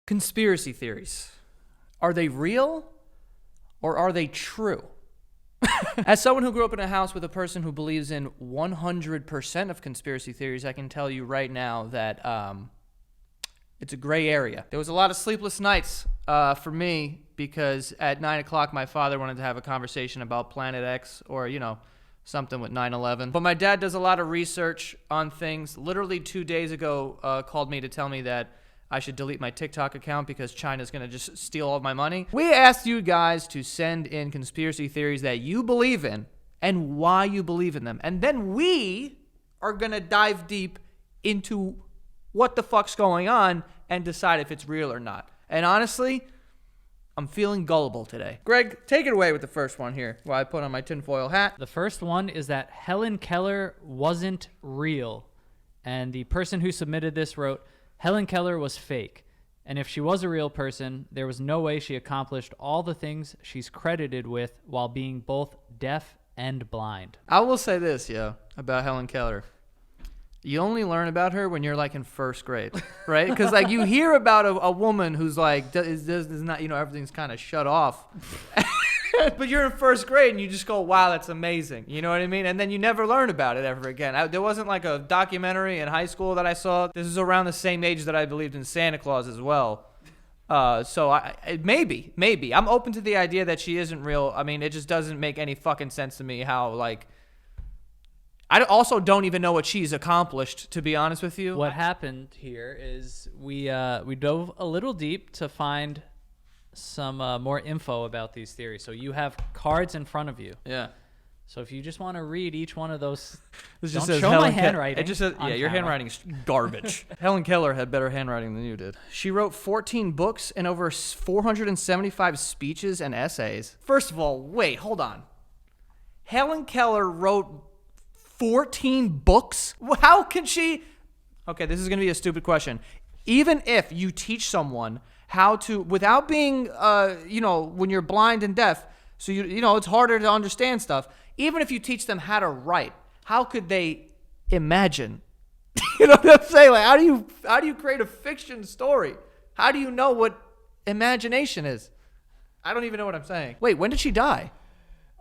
Conspiracy theories. Are they real or are they true? As someone who grew up in a house with a person who believes in 100% of conspiracy theories, I can tell you right now that it's a gray area. There was a lot of sleepless nights for me because at 9 o'clock my father wanted to have a conversation about Planet X or, something with 9/11. But my dad does a lot of research on things. Literally 2 days ago called me to tell me that I should delete my TikTok account because China's going to just steal all of my money. We asked you guys to send in conspiracy theories that you believe in and why you believe in them. And then we are going to dive deep into what the fuck's going on and decide if it's real or not. And honestly, I'm feeling gullible today. Greg, take it away with the first one here while I put on my tinfoil hat. The first one is that Helen Keller wasn't real. And the person who submitted this wrote, Helen Keller was fake. And if she was a real person, there was no way she accomplished all the things she's credited with while being both deaf and blind. I will say this, about Helen Keller. You only learn about her when you're in first grade, right? Because you hear about a woman who's is not, everything's kind of shut off. But you're in first grade and you just go, wow, that's amazing. You know what I mean? And then you never learn about it ever again. There wasn't a documentary in high school that I saw. This is around the same age that I believed in Santa Claus as well. So maybe. I'm open to the idea that she isn't real. I mean, it just doesn't make any fucking sense to me how, I also don't even know what she's accomplished, to be honest with you. What happened here is we dove a little deep to find some more info about these theories. So you have cards in front of you. Yeah. So if you just want to read each one of those, this don't just says show Helen my handwriting. It just says, your handwriting's garbage. Helen Keller had better handwriting than you did. She wrote 14 books and over 475 speeches and essays. First of all, wait, hold on. Helen Keller wrote 14 books? How can she... Okay, this is going to be a stupid question. Even if you teach someone how to, without being, when you're blind and deaf, so it's harder to understand stuff. Even if you teach them how to write, how could they imagine? You know what I'm saying? How do you create a fiction story? How do you know what imagination is? I don't even know what I'm saying. Wait, when did she die?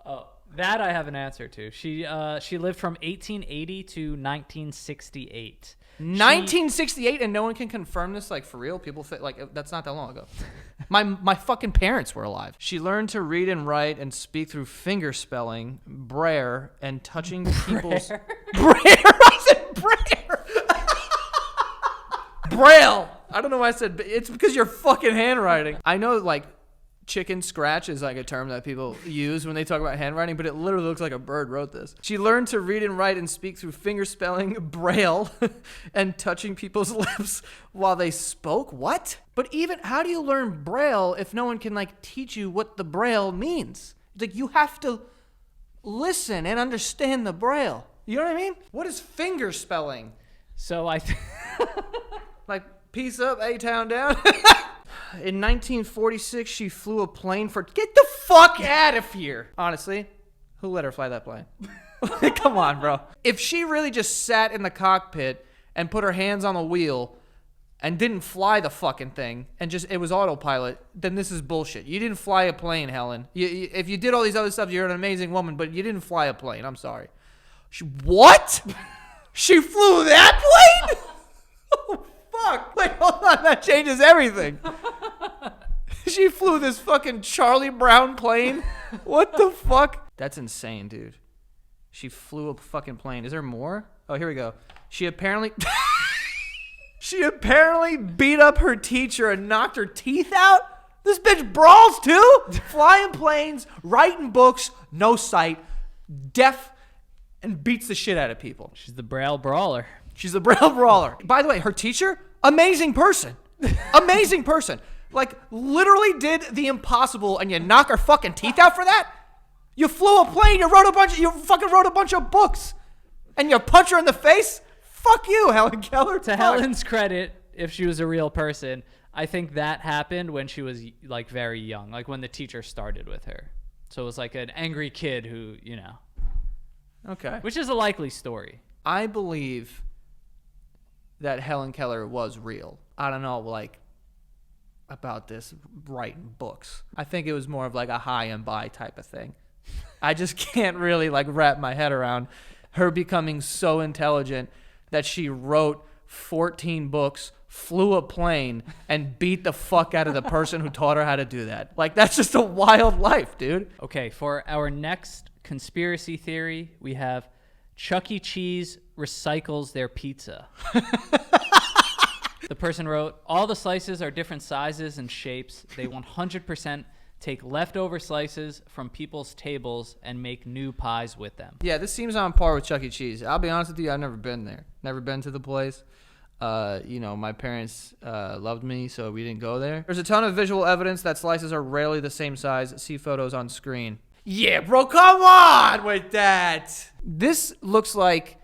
Oh, that I have an answer to. She lived from 1880 to 1968. 1968, and no one can confirm this, for real? People think, that's not that long ago. My fucking parents were alive. She learned to read and write and speak through finger spelling, braille, and touching people's... Braille? I said braille! Braille! I don't know why I said... It's because your fucking handwriting. I know, chicken scratch is a term that people use when they talk about handwriting, but it literally looks like a bird wrote this. She learned to read and write and speak through finger spelling, braille, and touching people's lips while they spoke. What? But even, how do you learn braille if no one can teach you what the braille means? It's you have to listen and understand the braille. You know what I mean? What is finger spelling? So peace up, A-town down? In 1946, she flew a plane for... Get the fuck out of here! Honestly, who let her fly that plane? Come on, bro. If she really just sat in the cockpit and put her hands on the wheel and didn't fly the fucking thing and it was autopilot, then this is bullshit. You didn't fly a plane, Helen. If you did all these other stuff, you're an amazing woman, but you didn't fly a plane. I'm sorry. What? She flew that plane? Oh, fuck. Wait, hold on. That changes everything. She flew this fucking Charlie Brown plane? What the fuck? That's insane, dude. She flew a fucking plane. Is there more? Oh, here we go. She apparently beat up her teacher and knocked her teeth out? This bitch brawls too? Flying planes, writing books, no sight, deaf, and beats the shit out of people. she's the Braille brawler. She's the Braille brawler. By the way, her teacher, amazing person. Amazing person. Literally did the impossible, and you knock her fucking teeth out for that? You flew a plane, you fucking wrote a bunch of books, and you punch her in the face? Fuck you, Helen Keller. To Helen's credit, if she was a real person, I think that happened when she was very young, when the teacher started with her. So it was an angry kid who, Okay. Which is a likely story. I believe that Helen Keller was real. I don't know, about this writing books. I think it was more of like a high and by type of thing. I just can't really like wrap my head around her becoming so intelligent that she wrote 14 books, flew a plane, and beat the fuck out of the person who taught her how to do that. Like, that's just a wild life, dude. Okay, for our next conspiracy theory, we have Chuck E. Cheese recycles their pizza. The person wrote, all the slices are different sizes and shapes. They 100% take leftover slices from people's tables and make new pies with them. Yeah, this seems on par with Chuck E. Cheese. I'll be honest with you, I've never been there. Never been to the place. My parents loved me, so we didn't go there. There's a ton of visual evidence that slices are rarely the same size. See photos on screen. Yeah, bro, come on with that. This looks like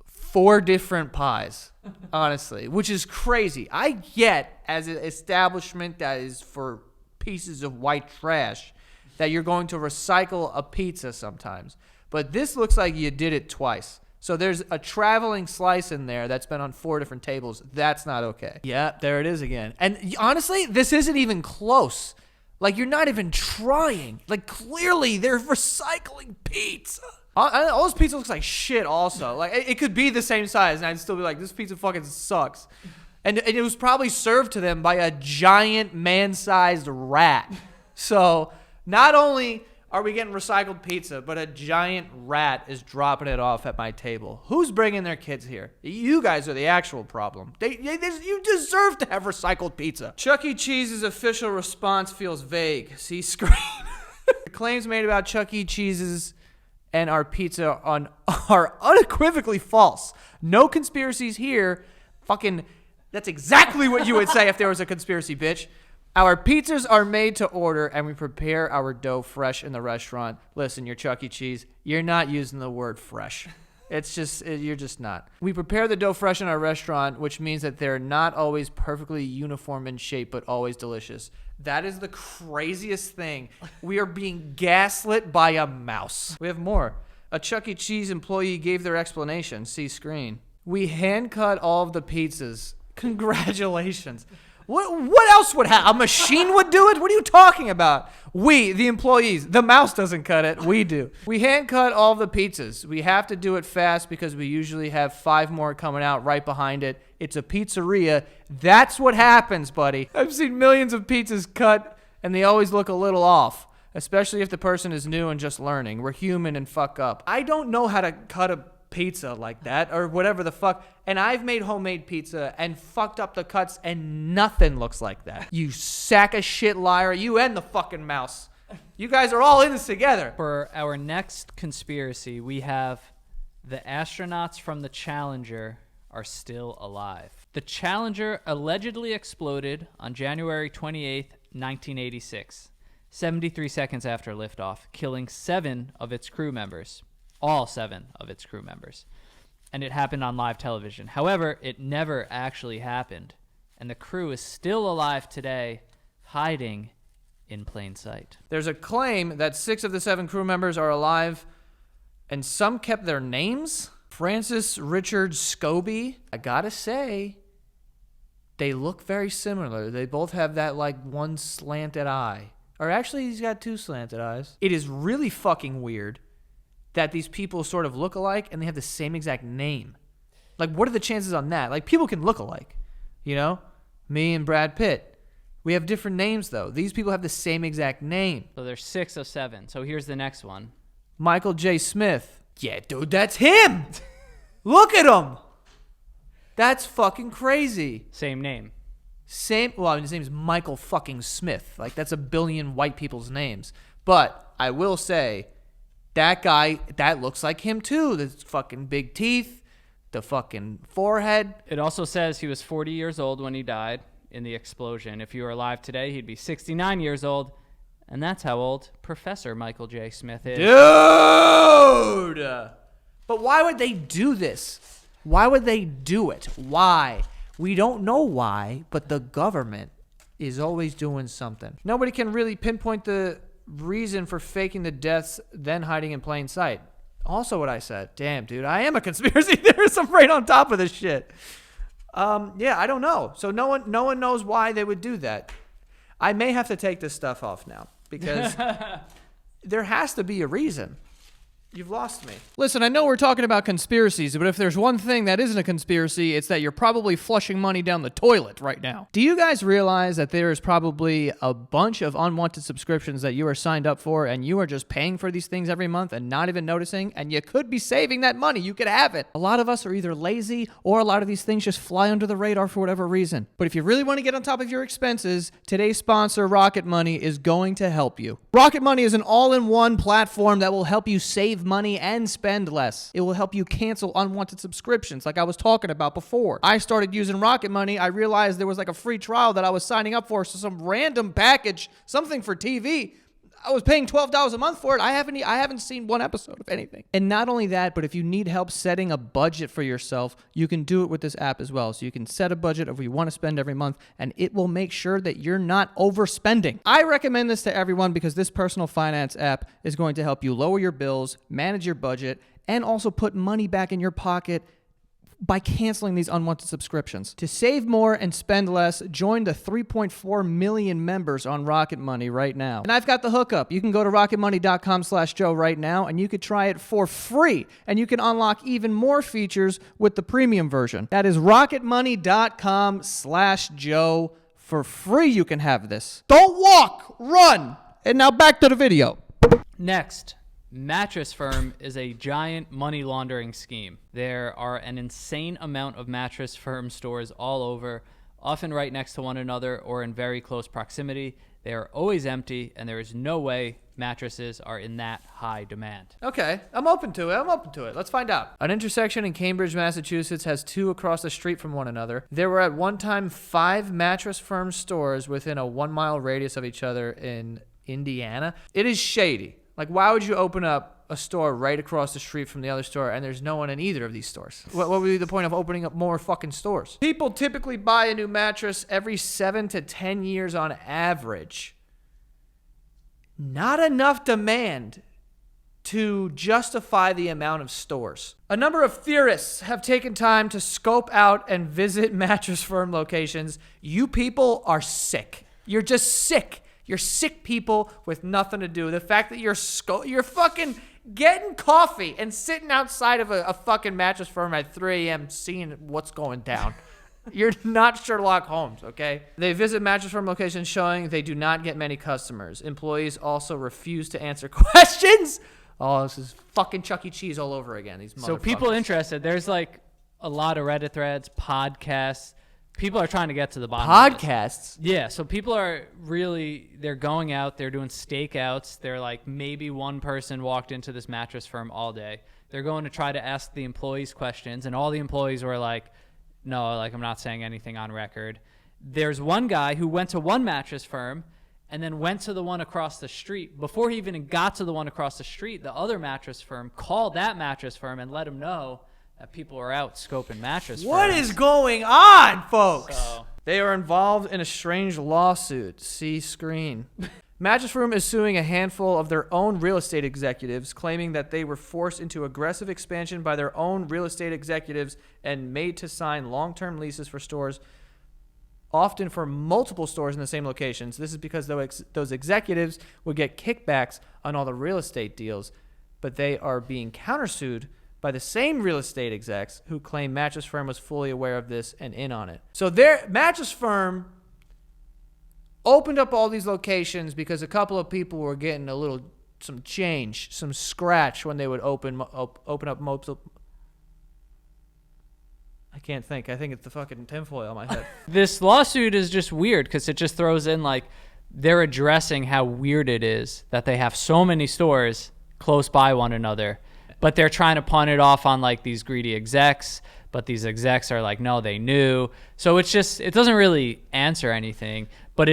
4 different pies, honestly, which is crazy. I get, as an establishment that is for pieces of white trash, that you're going to recycle a pizza sometimes. But this looks like you did it twice. So there's a traveling slice in there that's been on 4 different tables. That's not okay. Yeah, there it is again. And honestly, this isn't even close. Like, you're not even trying. Like, clearly, they're recycling pizza. All this pizza looks like shit also. Like, it could be the same size, and I'd still be like, this pizza fucking sucks. And it was probably served to them by a giant man-sized rat. So, not only are we getting recycled pizza, but a giant rat is dropping it off at my table. Who's bringing their kids here? You guys are the actual problem. You deserve to have recycled pizza. Chuck E. Cheese's official response feels vague. See screen. The claims made about Chuck E. Cheese's and our pizza are unequivocally false. No conspiracies here. Fucking, that's exactly what you would say if there was a conspiracy, bitch. Our pizzas are made to order, and we prepare our dough fresh in the restaurant. Listen, you're Chuck E. Cheese. You're not using the word fresh. It's just, you're just not. We prepare the dough fresh in our restaurant, which means that they're not always perfectly uniform in shape, but always delicious. That is the craziest thing. We are being gaslit by a mouse. We have more. A Chuck E. Cheese employee gave their explanation. See screen. We hand cut all of the pizzas. Congratulations. What else would happen? A machine would do it? What are you talking about? We, the employees. The mouse doesn't cut it. We do. We hand cut all the pizzas. We have to do it fast because we usually have 5 more coming out right behind it. It's a pizzeria. That's what happens, buddy. I've seen millions of pizzas cut, and they always look a little off, especially if the person is new and just learning. We're human and fuck up. I don't know how to cut a pizza like that or whatever the fuck, and I've made homemade pizza and fucked up the cuts, and nothing looks like that. You sack of shit liar. You and the fucking mouse. You guys are all in this together. For our next conspiracy, we have the astronauts from the Challenger are still alive. The Challenger allegedly exploded on January 28th, 1986, 73 seconds after liftoff, killing 7 of its crew members. All 7 of its crew members. And it happened on live television. However, it never actually happened. And the crew is still alive today, hiding in plain sight. There's a claim that 6 of the 7 crew members are alive, and some kept their names. Francis Richard Scobie. I gotta say, they look very similar. They both have that, like, one slanted eye. Or actually, he's got 2 slanted eyes. It is really fucking weird that these people sort of look alike and they have the same exact name. Like, what are the chances on that? Like, people can look alike, you know? Me and Brad Pitt. We have different names, though. These people have the same exact name. So there's 6 of 7. So here's the next one. Michael J. Smith. Yeah, dude, that's him. Look at him. That's fucking crazy. Same name. Well, his name is Michael fucking Smith. Like, that's a billion white people's names. But I will say, that guy, that looks like him too. The fucking big teeth, the fucking forehead. It also says he was 40 years old when he died in the explosion. If he were alive today, he'd be 69 years old. And that's how old Professor Michael J. Smith is. Dude! But why would they do this? Why would they do it? Why? We don't know why, but the government is always doing something. Nobody can really pinpoint the reason for faking the deaths, then hiding in plain sight. Also what I said. Damn, dude, I am a conspiracy theorist. I'm right on top of this shit. Yeah, I don't know. So no one knows why they would do that. I may have to take this stuff off now because there has to be a reason. You've lost me. Listen, I know we're talking about conspiracies, but if there's one thing that isn't a conspiracy, it's that you're probably flushing money down the toilet right now. Do you guys realize that there is probably a bunch of unwanted subscriptions that you are signed up for and you are just paying for these things every month and not even noticing, and you could be saving that money. You could have it. A lot of us are either lazy or a lot of these things just fly under the radar for whatever reason. But if you really want to get on top of your expenses, today's sponsor, Rocket Money, is going to help you. Rocket Money is an all-in-one platform that will help you save money and spend less. It will help you cancel unwanted subscriptions like I was talking about before. I started using Rocket Money. I realized there was like a free trial that I was signing up for, so some random package, something for TV. I was paying $12 a month for it. I haven't seen one episode of anything. And not only that, but if you need help setting a budget for yourself, you can do it with this app as well. So you can set a budget of what you want to spend every month, and it will make sure that you're not overspending. I recommend this to everyone because this personal finance app is going to help you lower your bills, manage your budget, and also put money back in your pocket by canceling these unwanted subscriptions. To save more and spend less, join the 3.4 million members on Rocket Money right now. And I've got the hookup. You can go to rocketmoney.com/Joe right now, and you could try it for free. And you can unlock even more features with the premium version. That is rocketmoney.com/Joe. For free, you can have this. Don't walk, run. And now back to the video. Next, Mattress Firm is a giant money laundering scheme. There are an insane amount of Mattress Firm stores all over, often right next to one another or in very close proximity. They are always empty, and there is no way mattresses are in that high demand. Okay, I'm open to it. Let's find out. An intersection in Cambridge, Massachusetts has two across the street from one another. There were at one time 5 Mattress Firm stores within a 1-mile radius of each other in Indiana. It is shady. Like, why would you open up a store right across the street from the other store and there's no one in either of these stores? What would be the point of opening up more fucking stores? People typically buy a new mattress every 7 to 10 years on average. Not enough demand to justify the amount of stores. A number of theorists have taken time to scope out and visit Mattress Firm locations. You people are sick. You're just sick. You're sick people with nothing to do. The fact that you're fucking getting coffee and sitting outside of a fucking Mattress Firm at 3 a.m. seeing what's going down. You're not Sherlock Holmes, okay? They visit Mattress Firm locations showing they do not get many customers. Employees also refuse to answer questions. Oh, this is fucking Chuck E. Cheese all over again. These motherfuckers. So people interested, there's like a lot of Reddit threads, podcasts. People are trying to get to the bottom podcasts? Of this. Yeah, so people are really, they're going out, they're doing stakeouts. They're like, maybe one person walked into this Mattress Firm all day. They're going to try to ask the employees questions, and all the employees were like, no, like, I'm not saying anything on record. There's one guy who went to one Mattress Firm and then went to the one across the street. Before he even got to the one across the street, the other Mattress Firm called that Mattress Firm and let him know that people are out scoping mattress What firms. is going on, folks? So, they are involved in a strange lawsuit. See screen. Mattress Firm is suing a handful of their own real estate executives, claiming that they were forced into aggressive expansion by their own real estate executives and made to sign long-term leases for stores, often for multiple stores in the same locations. This is because those executives would get kickbacks on all the real estate deals, but they are being countersued by the same real estate execs who claim Mattress Firm was fully aware of this and in on it. So their Mattress Firm opened up all these locations because a couple of people were getting some change, some scratch when they would open up multiple. I can't think. I think it's the fucking tinfoil on my head. this lawsuit is just weird because it just throws in like they're addressing how weird it is that they have so many stores close by one another. But they're trying to pawn it off on like these greedy execs, but these execs are like, no, they knew. So it's just, it doesn't really answer anything, but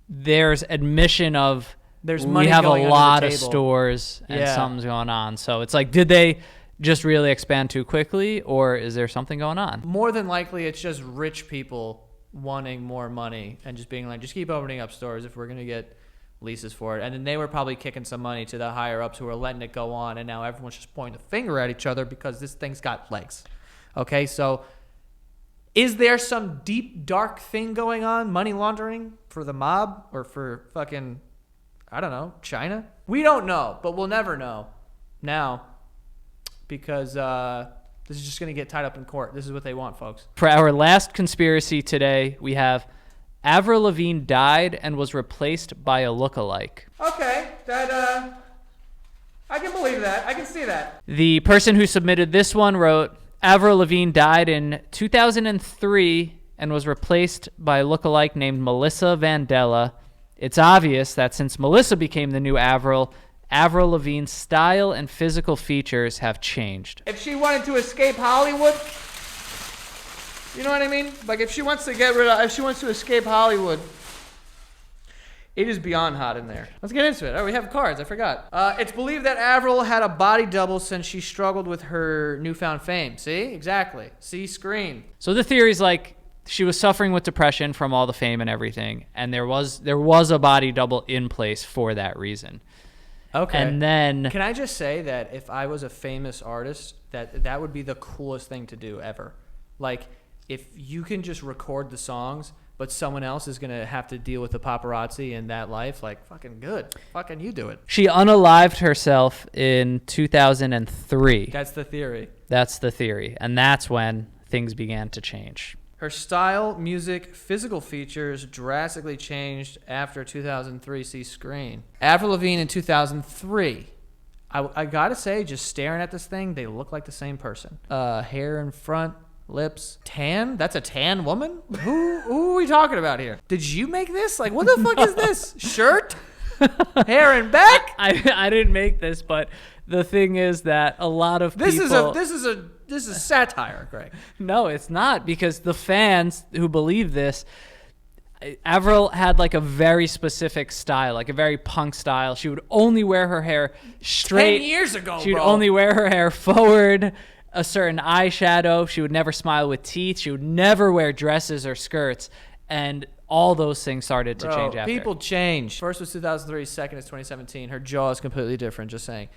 there's admission of there's we money have a going under lot the of table. stores and Yeah. something's going on. So it's like, did they just really expand too quickly, or is there something going on? More than likely, it's just rich people wanting more money and just being like, just keep opening up stores if we're going to get leases for it. And then they were probably kicking some money to the higher ups who were letting it go on, and now everyone's just pointing the finger at each other because this thing's got legs. Okay, so Is there some deep, dark thing going on? Money laundering for the mob or for fucking, I don't know, China? We don't know, but we'll never know now because this is just going to get tied up in court. This is what they want, folks. For our last conspiracy today, we have Avril Lavigne died and was replaced by a lookalike. Okay, that, I can believe that. I can see that. The person who submitted this one wrote, Avril Lavigne died in 2003 and was replaced by a lookalike named Melissa Vandella. It's obvious that since Melissa became the new Avril, Avril Lavigne's style and physical features have changed. If she wanted to escape Hollywood, you know what I mean? Like if she wants to escape Hollywood, it is beyond hot in there. Let's get into it. Oh, we have cards. I forgot. It's believed that Avril had a body double since she struggled with her newfound fame. See? Exactly. See screen. So the theory is like she was suffering with depression from all the fame and everything, and there was a body double in place for that reason. Okay. And then can I just say that if I was a famous artist, that would be the coolest thing to do ever. Like if you can just record the songs, but someone else is going to have to deal with the paparazzi in that life, like fucking good. Fucking you do it. She unalived herself in 2003. That's the theory. That's the theory. And that's when things began to change. Her style, music, physical features drastically changed after 2003 See Screen. Avril Lavigne in 2003. I gotta say, just staring at this thing, they look like the same person. Hair in front, lips, tan? That's a tan woman? Who are we talking about here? Did you make this? Like, what the fuck is this? Shirt? Hair and back? I didn't make this, but the thing is that a lot of people... This is satire, Greg. No, it's not, because the fans who believe this, Avril had like a very specific style, like a very punk style. She would only wear her hair straight. 10 years ago, She would bro. only wear her hair forward, a certain eyeshadow. She would never smile with teeth. She would never wear dresses or skirts. And all those things started to change after. People change. First was 2003, second is 2017. Her jaw is completely different, just saying.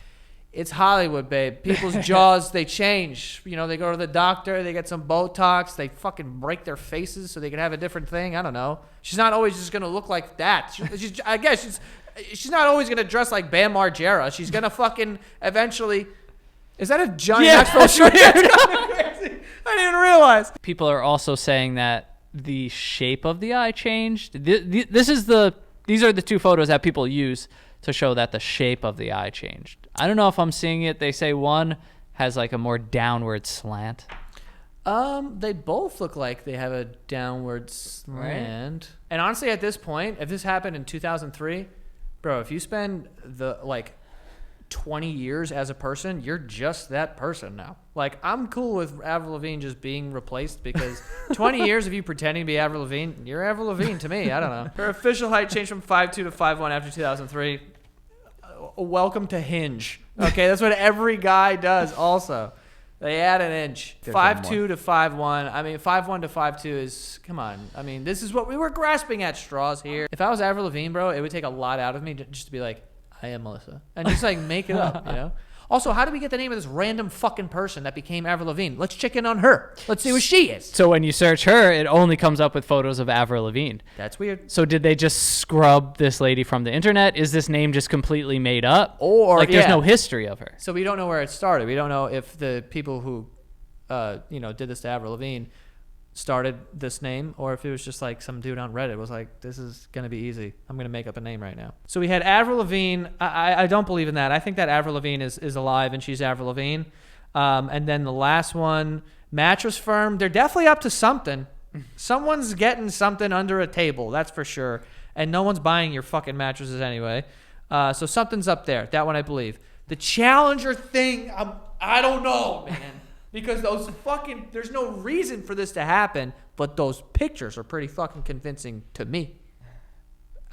It's Hollywood, babe. People's jaws, they change. You know, they go to the doctor, they get some Botox, they fucking break their faces so they can have a different thing. I don't know. She's not always just going to look like that. I guess she's not always going to dress like Bam Margera. She's going to fucking eventually... Is that a Johnny Knoxville shirt? I didn't even realize. People are also saying that the shape of the eye changed. These are the two photos that people use to show that the shape of the eye changed. I don't know if I'm seeing it. They say one has like a more downward slant. They both look like they have a downward slant. Right. And honestly, at this point, if this happened in 2003, bro, if you spend the 20 years as a person, you're just that person now. Like, I'm cool with Avril Lavigne just being replaced because 20 years of you pretending to be Avril Lavigne, you're Avril Lavigne to me. I don't know. Her official height changed from 5'2" to 5'1" after 2003. Welcome to Hinge. Okay, that's what every guy does also. They add an inch. 5'2" to 5'1". I mean, 5'1" to 5'2" is, come on. I mean, this is what we were grasping at straws here. If I was Avril Lavigne, bro, it would take a lot out of me just to be like, I am Melissa. And just make it up, you know? Also, how did we get the name of this random fucking person that became Avril Lavigne? Let's check in on her. Let's see who she is. So when you search her, it only comes up with photos of Avril Lavigne. That's weird. So did they just scrub this lady from the internet? Is this name just completely made up? Or there's no history of her. So we don't know where it started. We don't know if the people who, did this to Avril Lavigne started this name, or if it was just some dude on Reddit was like, this is going to be easy. I'm going to make up a name right now. So we had Avril Lavigne. I don't believe in that. I think that Avril Lavigne is alive and she's Avril Lavigne. And then the last one, Mattress Firm. They're definitely up to something. Someone's getting something under a table, that's for sure. And no one's buying your fucking mattresses anyway. So something's up there. That one I believe. The Challenger thing, I don't know, man. Because there's no reason for this to happen, but those pictures are pretty fucking convincing to me.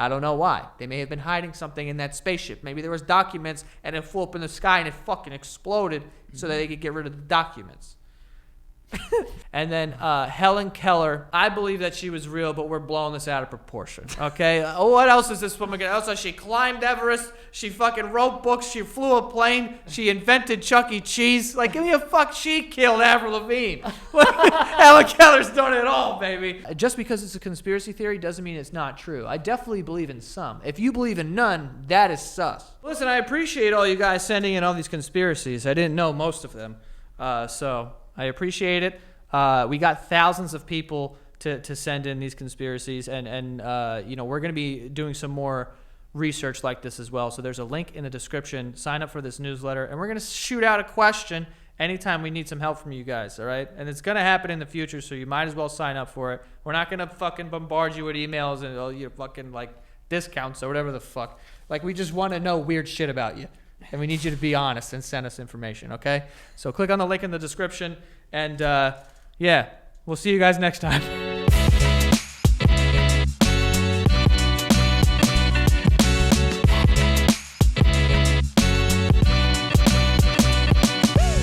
I don't know why. They may have been hiding something in that spaceship. Maybe there was documents and it flew up in the sky and it fucking exploded so that they could get rid of the documents. And then Helen Keller, I believe that she was real, but we're blowing this out of proportion, okay? What else is this woman gonna... Also, she climbed Everest, she fucking wrote books, she flew a plane, she invented Chuck E. Cheese. Like, give me a fuck, she killed Avril Lavigne. Helen Keller's done it all, baby. Just because it's a conspiracy theory doesn't mean it's not true. I definitely believe in some. If you believe in none, that is sus. Listen, I appreciate all you guys sending in all these conspiracies. I didn't know most of them, so I appreciate it. We got thousands of people to send in these conspiracies, and we're going to be doing some more research like this as well. So there's a link in the description. Sign up for this newsletter, and we're going to shoot out a question anytime we need some help from you guys, all right? And it's going to happen in the future, so you might as well sign up for it. We're not going to fucking bombard you with emails and you fucking like discounts or whatever the fuck. Like, we just want to know weird shit about you, and we need you to be honest and send us information, okay? So click on the link in the description, and yeah, we'll see you guys next time.